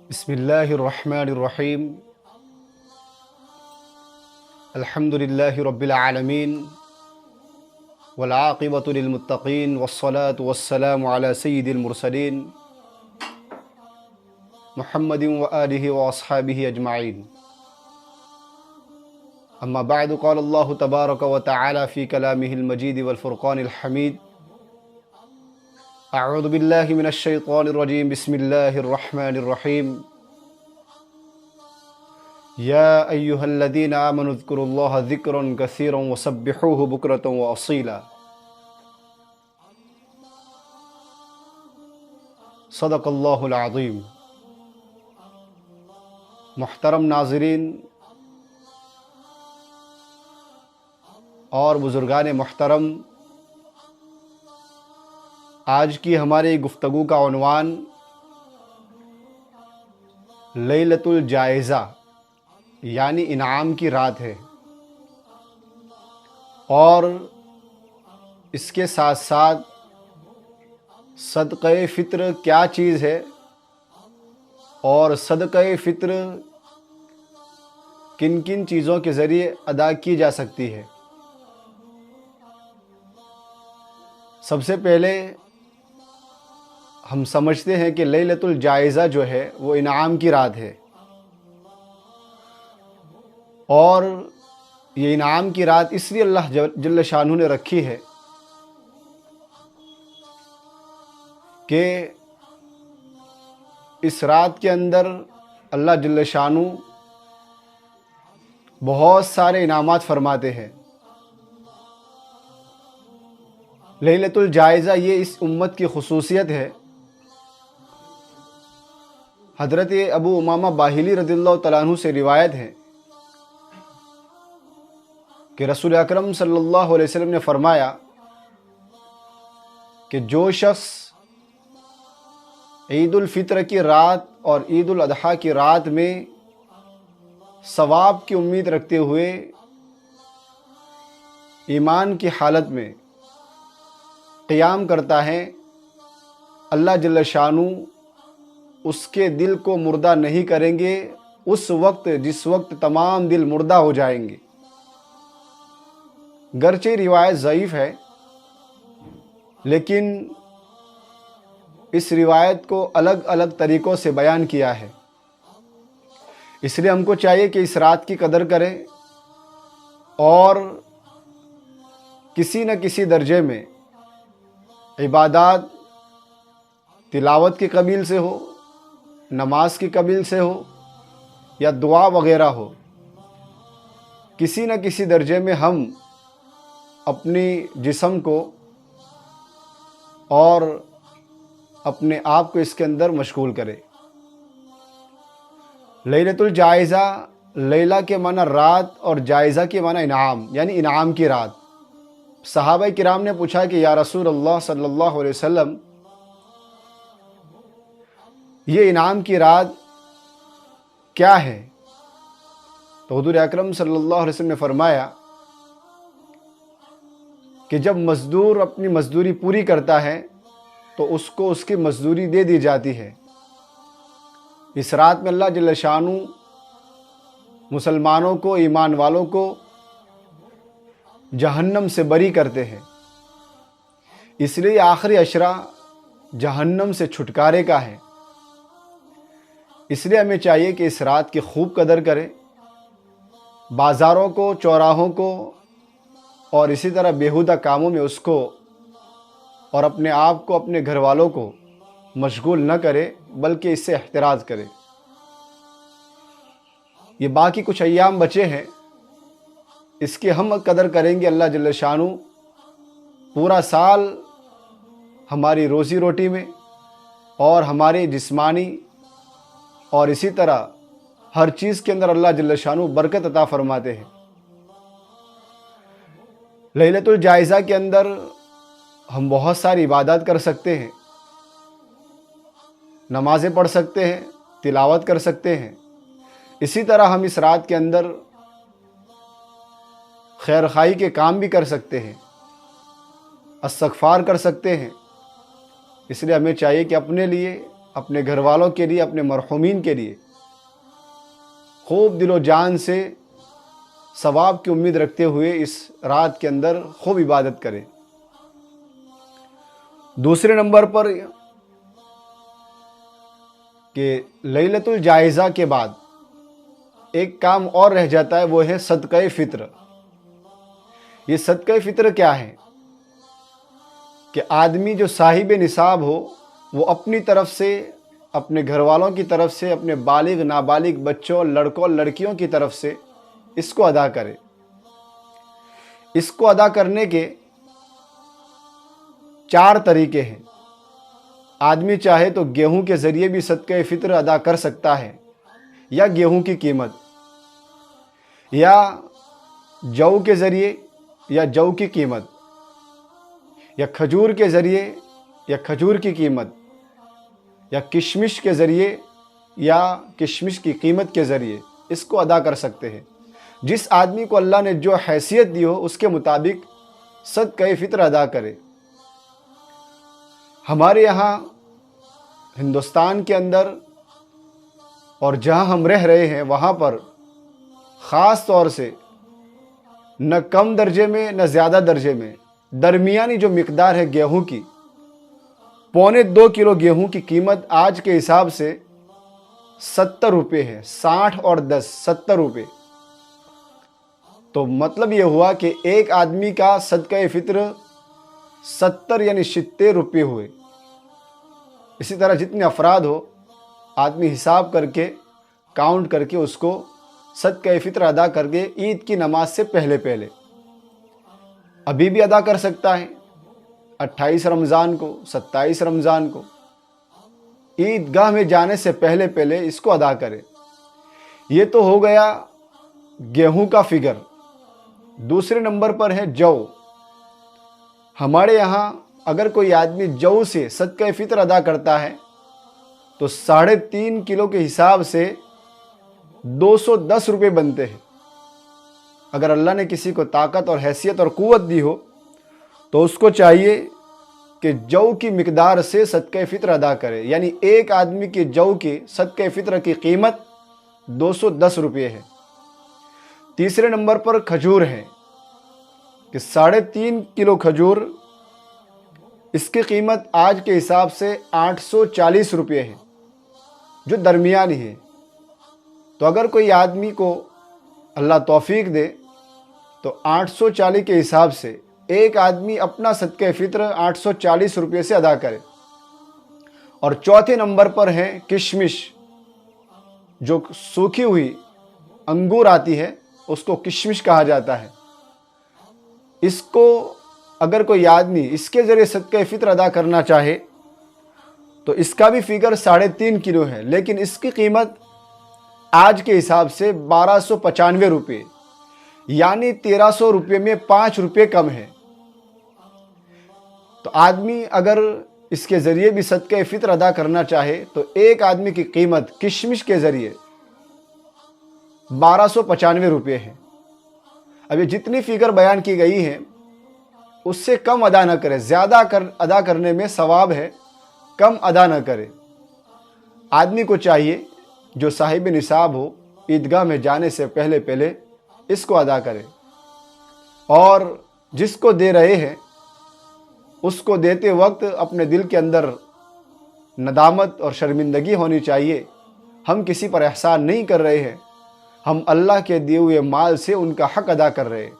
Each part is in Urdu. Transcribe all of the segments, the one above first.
بسم اللہ الرحمن الرحیم الحمد للہ رب العالمین والعاقبۃ للمتقین والصلاة والسلام علی سید المرسلین محمد وآلہ واصحابہ اجمعین اما بعد قال اللہ تبارک وتعالی فی کلامہ المجید والفرقان الحمید اعوذ باللہ من الشیطان الرجیم بسم اللہ الرحمن الرحیم یا ایہا الذین آمنوا اذکروا اللہ ذکرا کثیرا وسبحوہ بکرۃ واصیلا صدق اللہ العظیم۔ محترم ناظرین اور بزرگان محترم، آج کی ہماری گفتگو کا عنوان لیلۃ الجائزہ یعنی انعام کی رات ہے، اور اس کے ساتھ ساتھ صدقہ فطر کیا چیز ہے اور صدقہ فطر کن کن چیزوں کے ذریعے ادا کی جا سکتی ہے۔ سب سے پہلے ہم سمجھتے ہیں کہ لیلۃ الجائزہ جو ہے وہ انعام کی رات ہے، اور یہ انعام کی رات اس لیے اللہ جل شانہ نے رکھی ہے کہ اس رات کے اندر اللہ جل شانہ بہت سارے انعامات فرماتے ہیں۔ لیلۃ الجائزہ یہ اس امت کی خصوصیت ہے۔ حضرت ابو امامہ باہلی رضی اللہ تعالیٰ عنہ سے روایت ہے کہ رسول اکرم صلی اللہ علیہ وسلم نے فرمایا کہ جو شخص عید الفطر کی رات اور عید الاضحیٰ کی رات میں ثواب کی امید رکھتے ہوئے ایمان کی حالت میں قیام کرتا ہے، اللہ جل شانہ اس کے دل کو مردہ نہیں کریں گے اس وقت جس وقت تمام دل مردہ ہو جائیں گے۔ گرچہ روایت ضعیف ہے، لیکن اس روایت کو الگ الگ طریقوں سے بیان کیا ہے۔ اس لیے ہم کو چاہیے کہ اس رات کی قدر کریں اور کسی نہ کسی درجے میں عبادات تلاوت کی قبیل سے ہو، نماز کی قبیل سے ہو یا دعا وغیرہ ہو، کسی نہ کسی درجے میں ہم اپنی جسم کو اور اپنے آپ کو اس کے اندر مشغول کرے۔ لیلۃ الجائزہ، لیلہ کے معنی رات اور جائزہ کے معنی انعام، یعنی انعام کی رات۔ صحابہ کرام نے پوچھا کہ یا رسول اللہ صلی اللہ علیہ وسلم، یہ انعام کی رات کیا ہے؟ تو حضور اکرم صلی اللہ علیہ وسلم نے فرمایا کہ جب مزدور اپنی مزدوری پوری کرتا ہے تو اس کو اس کی مزدوری دے دی جاتی ہے۔ اس رات میں اللہ جل شانہ مسلمانوں کو، ایمان والوں کو جہنم سے بری کرتے ہیں، اس لیے آخری عشرہ جہنم سے چھٹکارے کا ہے۔ اس لیے ہمیں چاہیے کہ اس رات کی خوب قدر کریں، بازاروں کو، چوراہوں کو اور اسی طرح بیہودہ کاموں میں اس کو اور اپنے آپ کو، اپنے گھر والوں کو مشغول نہ کرے، بلکہ اس سے احتراز کرے۔ یہ باقی کچھ ایام بچے ہیں، اس کی ہم قدر کریں گے، اللہ جل شانہ پورا سال ہماری روزی روٹی میں اور ہماری جسمانی اور اسی طرح ہر چیز کے اندر اللہ جل شانہ برکت عطا فرماتے ہیں۔ لیلۃ الجائزہ کے اندر ہم بہت ساری عبادات کر سکتے ہیں، نمازیں پڑھ سکتے ہیں، تلاوت کر سکتے ہیں۔ اسی طرح ہم اس رات کے اندر خیر خواہی کے کام بھی کر سکتے ہیں، استغفار کر سکتے ہیں۔ اس لیے ہمیں چاہیے کہ اپنے لیے، اپنے گھر والوں کے لیے، اپنے مرحومین کے لیے خوب دل و جان سے ثواب کی امید رکھتے ہوئے اس رات کے اندر خوب عبادت کرے۔ دوسرے نمبر پر کہ لیلۃ الجائزہ کے بعد ایک کام اور رہ جاتا ہے، وہ ہے صدقہ فطر۔ یہ صدقہ فطر کیا ہے؟ کہ آدمی جو صاحب نصاب ہو وہ اپنی طرف سے، اپنے گھر والوں کی طرف سے، اپنے بالغ نابالغ بچوں، لڑکوں اور لڑکیوں کی طرف سے اس کو ادا کرے۔ اس کو ادا کرنے کے 4 طریقے ہیں۔ آدمی چاہے تو گیہوں کے ذریعے بھی صدقہ فطر ادا کر سکتا ہے، یا گیہوں کی قیمت، یا جو کے ذریعے یا جو کی قیمت، یا کھجور کے ذریعے یا کھجور کی قیمت، یا کشمش کے ذریعے یا کشمش کی قیمت کے ذریعے اس کو ادا کر سکتے ہیں۔ جس آدمی کو اللہ نے جو حیثیت دی ہو اس کے مطابق صدقہ فطر ادا کرے۔ ہمارے یہاں ہندوستان کے اندر اور جہاں ہم رہ رہے ہیں وہاں پر خاص طور سے نہ کم درجے میں نہ زیادہ درجے میں درمیانی جو مقدار ہے گیہوں کی، 1.25 کلو گیہوں کی قیمت آج کے حساب سے 70 روپے ہے۔ 60 اور 10 70 روپے۔ تو مطلب یہ ہوا کہ ایک آدمی کا صدقہ فطر 70 یعنی 70 روپے ہوئے۔ اسی طرح جتنے افراد ہو آدمی حساب کر کے، کاؤنٹ کر کے اس کو صدقہ فطر ادا کر کے عید کی نماز سے پہلے ابھی بھی ادا کر سکتا ہے، 28 رمضان کو، 27 رمضان کو، عیدگاہ میں جانے سے پہلے اس کو ادا کرے۔ یہ تو ہو گیا گیہوں کا فگر۔ دوسرے نمبر پر ہے جو۔ ہمارے یہاں اگر کوئی آدمی جو سے صدقہ فطر ادا کرتا ہے تو 3.5 کلو کے حساب سے 210 روپے بنتے ہیں۔ اگر اللہ نے کسی کو طاقت اور حیثیت اور قوت دی ہو تو اس کو چاہیے کہ جو کی مقدار سے صدقہ فطر ادا کرے، یعنی ایک آدمی کی جو کی صدقہ فطر کی قیمت 210 روپے ہے۔ تیسرے نمبر پر کھجور ہے کہ 3.5 کلو کھجور، اس کی قیمت آج کے حساب سے 840 روپے ہے، جو درمیانی ہے۔ تو اگر کوئی آدمی کو اللہ توفیق دے تو 840 کے حساب سے ایک آدمی اپنا صدقہ فطر 840 روپے سے ادا کرے۔ اور چوتھے نمبر پر ہے کشمش، جو سوکھی ہوئی انگور آتی ہے اس کو کشمش کہا جاتا ہے۔ اس کو اگر کوئی آدمی اس کے ذریعے صدقہ فطر ادا کرنا چاہے تو اس کا بھی فگر 3.5 کلو ہے، لیکن اس کی قیمت آج کے حساب سے 1295 روپے، یعنی 1300 روپے میں 5 روپے کم ہے۔ تو آدمی اگر اس کے ذریعے بھی صدقہ فطر ادا کرنا چاہے تو ایک آدمی کی قیمت کشمش کے ذریعے 1295 روپے ہے۔ اب یہ جتنی فگر بیان کی گئی ہیں اس سے کم ادا نہ کرے، زیادہ ادا کرنے میں ثواب ہے، کم ادا نہ کرے۔ آدمی کو چاہیے جو صاحب نصاب ہو عیدگاہ میں جانے سے پہلے اس کو ادا کرے، اور جس کو دے رہے ہیں اس کو دیتے وقت اپنے دل کے اندر ندامت اور شرمندگی ہونی چاہیے۔ ہم کسی پر احسان نہیں کر رہے ہیں، ہم اللہ کے دیے ہوئے مال سے ان کا حق ادا کر رہے ہیں۔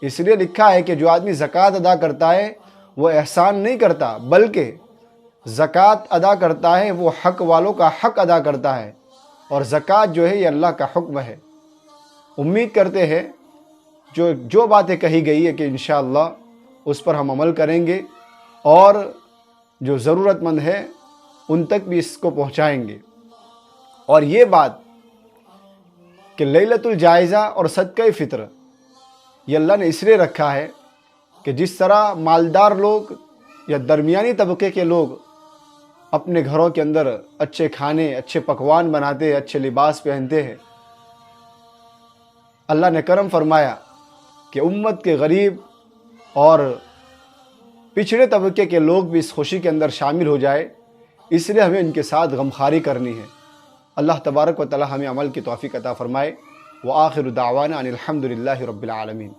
اس لیے لکھا ہے کہ جو آدمی زکوٰۃ ادا کرتا ہے وہ احسان نہیں کرتا، بلکہ زکوٰۃ ادا کرتا ہے وہ حق والوں کا حق ادا کرتا ہے، اور زکوٰۃ جو ہے یہ اللہ کا حکم ہے۔ امید کرتے ہیں جو باتیں کہی گئی ہے کہ انشاءاللہ اس پر ہم عمل کریں گے، اور جو ضرورت مند ہے ان تک بھی اس کو پہنچائیں گے۔ اور یہ بات کہ لیلۃ الجائزہ اور صدقہ فطر یہ اللہ نے اس لیے رکھا ہے کہ جس طرح مالدار لوگ یا درمیانی طبقے کے لوگ اپنے گھروں کے اندر اچھے کھانے، اچھے پکوان بناتے ہیں، اچھے لباس پہنتے ہیں، اللہ نے کرم فرمایا کہ امت کے غریب اور پچھڑے طبقے کے لوگ بھی اس خوشی کے اندر شامل ہو جائے، اس لیے ہمیں ان کے ساتھ غمخواری کرنی ہے۔ اللہ تبارک و تعالی ہمیں عمل کی توفیق عطا فرمائے۔ وآخر دعوانا ان الحمد للہ رب العالمین۔